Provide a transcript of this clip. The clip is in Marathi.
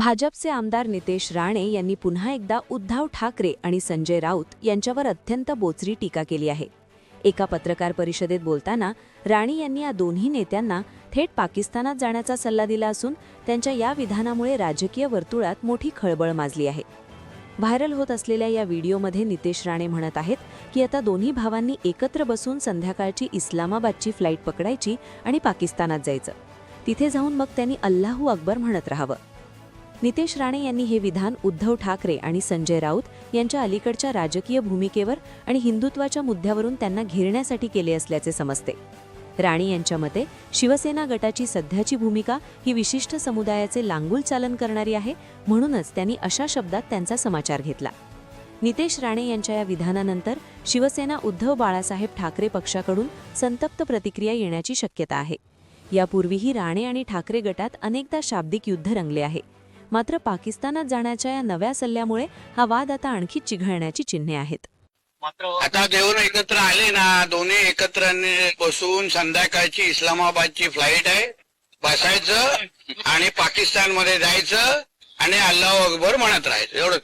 भाजपचे आमदार नितेश राणे यांनी पुन्हा एकदा उद्धव ठाकरे आणि संजय राऊत यांच्यावर अत्यंत बोचरी टीका केली आहे। एका पत्रकार परिषदेत बोलताना राणे यांनी या दोन्ही नेत्यांना थेट पाकिस्तानात जाण्याचा सल्ला दिला असून त्यांच्या या विधानामुळे राजकीय वर्तुळात मोठी खळबळ माजली आहे। व्हायरल होत असलेल्या या व्हिडिओमध्ये नितेश राणे म्हणत आहेत की आता दोन्ही भावांनी एकत्र बसून संध्याकाळची इस्लामाबादची फ्लाईट पकडायची आणि पाकिस्तानात जायचं। तिथे जाऊन मग त्यांनी अल्लाहू अकबर म्हणत राहावं। नितेश राणे यांनी हे विधान उद्धव ठाकरे आणि संजय राऊत यांच्या अलीकडच्या राजकीय भूमिकेवर आणि हिंदुत्वाच्या मुद्द्यावरून त्यांना घेरण्यासाठी केले असल्याचे समजते। राणे यांच्या मते शिवसेना गटाची सध्याची भूमिका ही विशिष्ट समुदायाचे लांगुल चालन करणारी आहे, म्हणूनच त्यांनी अशा शब्दात त्यांचा समाचार घेतला। नितेश राणे यांच्या या विधानानंतर शिवसेना उद्धव बाळासाहेब ठाकरे पक्षाकडून संतप्त प्रतिक्रिया येण्याची शक्यता आहे। यापूर्वीही राणे आणि ठाकरे गटात अनेकदा शाब्दिक युद्ध रंगले आहे, मात्र पाकिस्तानात जाण्याच्या या नव्या सल्ल्यामुळे हा वाद आता आणखी चिघळण्याची चिन्हे आहेत। आता देऊन एकत्र आले ना, दोन्ही एकत्र बसून संध्याकाळची इस्लामाबादची फ्लाईट आहे, बसायचं आणि पाकिस्तान मध्ये जायचं आणि अल्लाहू अकबर म्हणत राहायचं, एवढं।